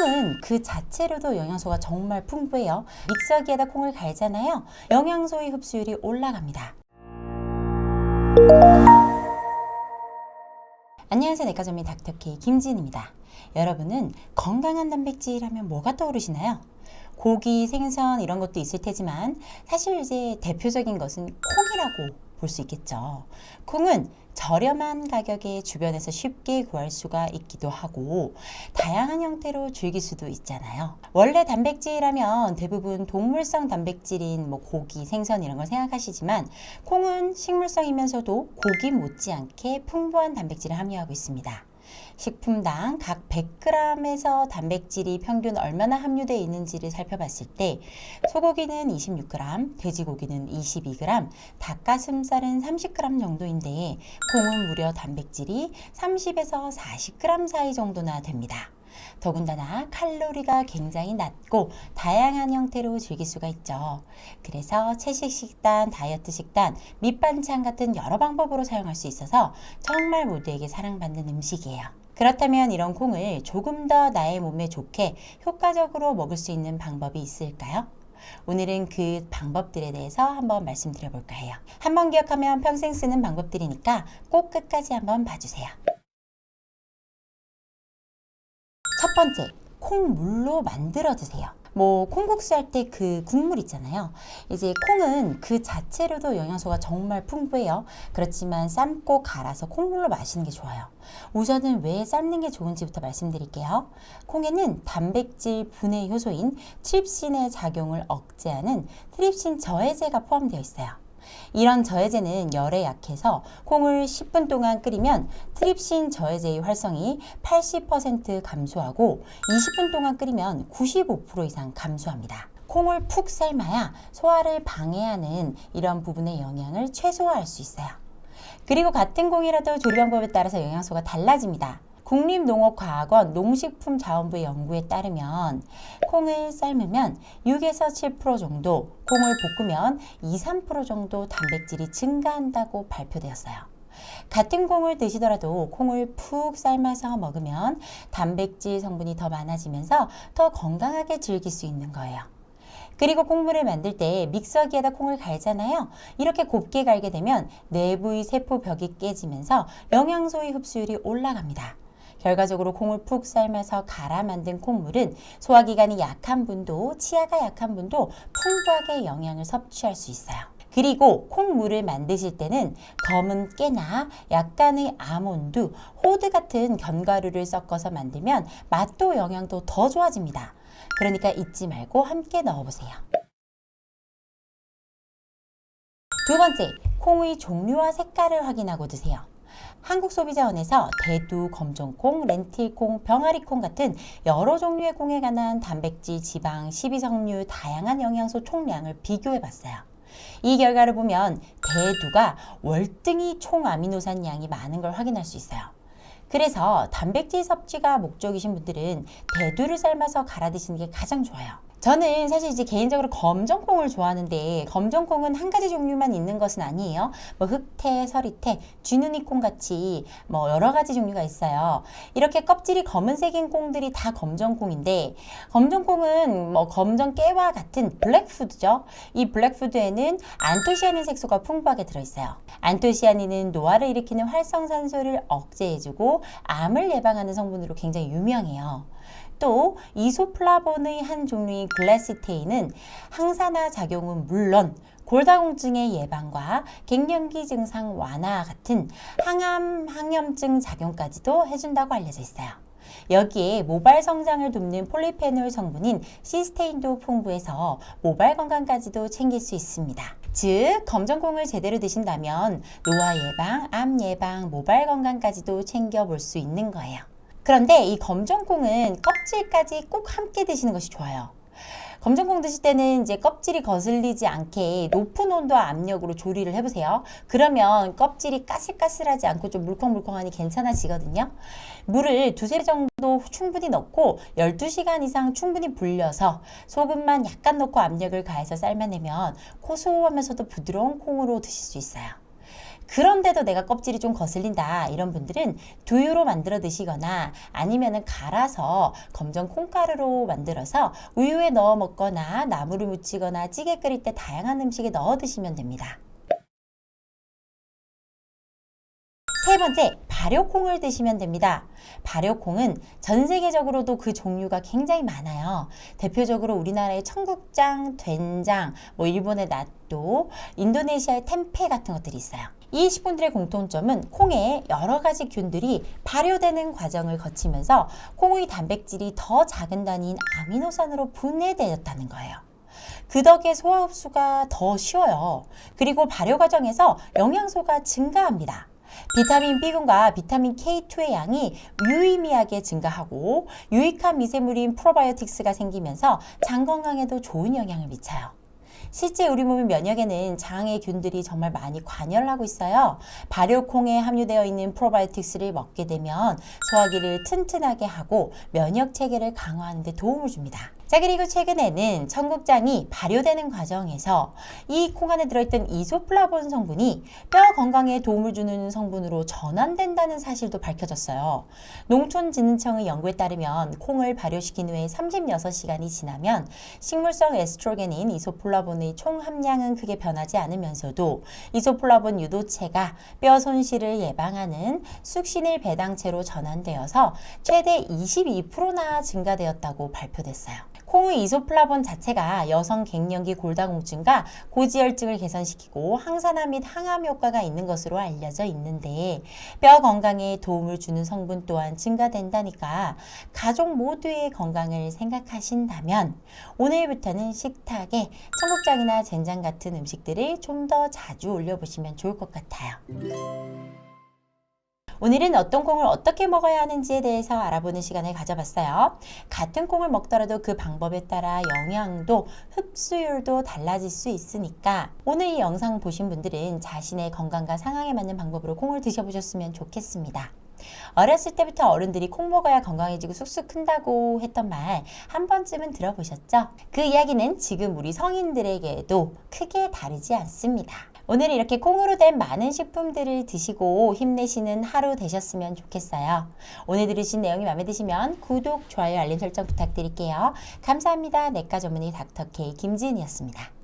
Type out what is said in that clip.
콩은 그 자체로도 영양소가 정말 풍부해요. 믹서기에다 콩을 갈잖아요. 영양소의 흡수율이 올라갑니다. 안녕하세요. 내과전문 닥터케이 김지은입니다. 여러분은 건강한 단백질 하면 뭐가 떠오르시나요? 고기, 생선 이런 것도 있을 테지만 사실 이제 대표적인 것은 콩이라고 볼 수 있겠죠. 콩은 저렴한 가격에 주변에서 쉽게 구할 수가 있기도 하고 다양한 형태로 즐길 수도 있잖아요. 원래 단백질하면 대부분 동물성 단백질인 고기, 생선 이런 걸 생각하시지만 콩은 식물성이면서도 고기 못지않게 풍부한 단백질을 함유하고 있습니다. 식품당 각 100g에서 단백질이 평균 얼마나 함유되어 있는지를 살펴봤을 때 소고기는 26g, 돼지고기는 22g, 닭가슴살은 30g 정도인데 콩은 무려 단백질이 30에서 40g 사이 정도나 됩니다. 더군다나 칼로리가 굉장히 낮고 다양한 형태로 즐길 수가 있죠. 그래서 채식 식단, 다이어트 식단, 밑반찬 같은 여러 방법으로 사용할 수 있어서 정말 모두에게 사랑받는 음식이에요. 그렇다면 이런 콩을 조금 더 나의 몸에 좋게 효과적으로 먹을 수 있는 방법이 있을까요? 오늘은 그 방법들에 대해서 한번 말씀드려 볼까 해요. 한번 기억하면 평생 쓰는 방법들이니까 꼭 끝까지 한번 봐주세요. 첫 번째, 콩물로 만들어 드세요. 콩국수 할 때 그 국물 있잖아요. 이제 콩은 그 자체로도 영양소가 정말 풍부해요. 그렇지만 삶고 갈아서 콩물로 마시는 게 좋아요. 우선은 왜 삶는 게 좋은지부터 말씀드릴게요. 콩에는 단백질 분해 효소인 트립신의 작용을 억제하는 트립신 저해제가 포함되어 있어요. 이런 저해제는 열에 약해서 콩을 10분 동안 끓이면 트립신 저해제의 활성이 80% 감소하고 20분 동안 끓이면 95% 이상 감소합니다. 콩을 푹 삶아야 소화를 방해하는 이런 부분의 영향을 최소화할 수 있어요. 그리고 같은 콩이라도 조리 방법에 따라서 영양소가 달라집니다. 국립농업과학원 농식품자원부의 연구에 따르면 콩을 삶으면 6에서 7% 정도, 콩을 볶으면 2, 3% 정도 단백질이 증가한다고 발표되었어요. 같은 콩을 드시더라도 콩을 푹 삶아서 먹으면 단백질 성분이 더 많아지면서 더 건강하게 즐길 수 있는 거예요. 그리고 콩물을 만들 때 믹서기에다 콩을 갈잖아요. 이렇게 곱게 갈게 되면 내부의 세포벽이 깨지면서 영양소의 흡수율이 올라갑니다. 결과적으로 콩을 푹 삶아서 갈아 만든 콩물은 소화기관이 약한 분도 치아가 약한 분도 풍부하게 영양을 섭취할 수 있어요. 그리고 콩물을 만드실 때는 검은 깨나 약간의 아몬드, 호두 같은 견과류를 섞어서 만들면 맛도 영양도 더 좋아집니다. 그러니까 잊지 말고 함께 넣어보세요. 두 번째, 콩의 종류와 색깔을 확인하고 드세요. 한국소비자원에서 대두, 검정콩, 렌틸콩, 병아리콩 같은 여러 종류의 콩에 관한 단백질, 지방, 식이섬유, 다양한 영양소 총량을 비교해봤어요. 이 결과를 보면 대두가 월등히 총 아미노산 양이 많은 걸 확인할 수 있어요. 그래서 단백질 섭취가 목적이신 분들은 대두를 삶아서 갈아 드시는 게 가장 좋아요. 저는 사실 이제 개인적으로 검정콩을 좋아하는데 검정콩은 한 가지 종류만 있는 것은 아니에요. 흑태, 서리태, 쥐누니콩 같이 여러 가지 종류가 있어요. 이렇게 껍질이 검은색인 콩들이 다 검정콩인데 검정콩은 검정깨와 같은 블랙푸드죠. 이 블랙푸드에는 안토시아닌 색소가 풍부하게 들어있어요. 안토시아닌은 노화를 일으키는 활성산소를 억제해주고 암을 예방하는 성분으로 굉장히 유명해요. 또 이소플라본의 한 종류인 글라시테인은 항산화 작용은 물론 골다공증의 예방과 갱년기 증상 완화 같은 항암, 항염증 작용까지도 해준다고 알려져 있어요. 여기에 모발 성장을 돕는 폴리페놀 성분인 시스테인도 풍부해서 모발 건강까지도 챙길 수 있습니다. 즉, 검정콩을 제대로 드신다면 노화 예방, 암 예방, 모발 건강까지도 챙겨볼 수 있는 거예요. 그런데 이 검정콩은 껍질까지 꼭 함께 드시는 것이 좋아요. 검정콩 드실 때는 이제 껍질이 거슬리지 않게 높은 온도와 압력으로 조리를 해보세요. 그러면 껍질이 까슬까슬하지 않고 좀 물컹물컹하니 괜찮아지거든요. 물을 두세 배 정도 충분히 넣고 12시간 이상 충분히 불려서 소금만 약간 넣고 압력을 가해서 삶아내면 고소하면서도 부드러운 콩으로 드실 수 있어요. 그런데도 내가 껍질이 좀 거슬린다 이런 분들은 두유로 만들어 드시거나 아니면은 갈아서 검정 콩가루로 만들어서 우유에 넣어 먹거나 나물을 무치거나 찌개 끓일 때 다양한 음식에 넣어 드시면 됩니다. 세 번째, 발효콩을 드시면 됩니다. 발효콩은 전 세계적으로도 그 종류가 굉장히 많아요. 대표적으로 우리나라의 청국장, 된장, 일본의 나또, 인도네시아의 템페 같은 것들이 있어요. 이 식품들의 공통점은 콩에 여러 가지 균들이 발효되는 과정을 거치면서 콩의 단백질이 더 작은 단위인 아미노산으로 분해되었다는 거예요. 그 덕에 소화 흡수가 더 쉬워요. 그리고 발효 과정에서 영양소가 증가합니다. 비타민 B군과 비타민 K2의 양이 유의미하게 증가하고 유익한 미세물인 프로바이오틱스가 생기면서 장 건강에도 좋은 영향을 미쳐요. 실제 우리 몸의 면역에는 장의 균들이 정말 많이 관여를 하고 있어요. 발효콩에 함유되어 있는 프로바이오틱스를 먹게 되면 소화기를 튼튼하게 하고 면역 체계를 강화하는 데 도움을 줍니다. 자, 그리고 최근에는 청국장이 발효되는 과정에서 이 콩 안에 들어있던 이소플라본 성분이 뼈 건강에 도움을 주는 성분으로 전환된다는 사실도 밝혀졌어요. 농촌진흥청의 연구에 따르면 콩을 발효시킨 후에 36시간이 지나면 식물성 에스트로겐인 이소플라본의 총 함량은 크게 변하지 않으면서도 이소플라본 유도체가 뼈 손실을 예방하는 숙신일 배당체로 전환되어서 최대 22%나 증가되었다고 발표됐어요. 콩의 이소플라본 자체가 여성 갱년기 골다공증과 고지혈증을 개선시키고 항산화 및 항암 효과가 있는 것으로 알려져 있는데 뼈 건강에 도움을 주는 성분 또한 증가된다니까 가족 모두의 건강을 생각하신다면 오늘부터는 식탁에 청국장이나 된장 같은 음식들을 좀 더 자주 올려보시면 좋을 것 같아요. 오늘은 어떤 콩을 어떻게 먹어야 하는지에 대해서 알아보는 시간을 가져봤어요. 같은 콩을 먹더라도 그 방법에 따라 영양도, 흡수율도 달라질 수 있으니까 오늘 이 영상 보신 분들은 자신의 건강과 상황에 맞는 방법으로 콩을 드셔보셨으면 좋겠습니다. 어렸을 때부터 어른들이 콩 먹어야 건강해지고 쑥쑥 큰다고 했던 말 한 번쯤은 들어보셨죠? 그 이야기는 지금 우리 성인들에게도 크게 다르지 않습니다. 오늘 이렇게 콩으로 된 많은 식품들을 드시고 힘내시는 하루 되셨으면 좋겠어요. 오늘 들으신 내용이 마음에 드시면 구독, 좋아요, 알림 설정 부탁드릴게요. 감사합니다. 내과 전문의 닥터 K 김지은이었습니다.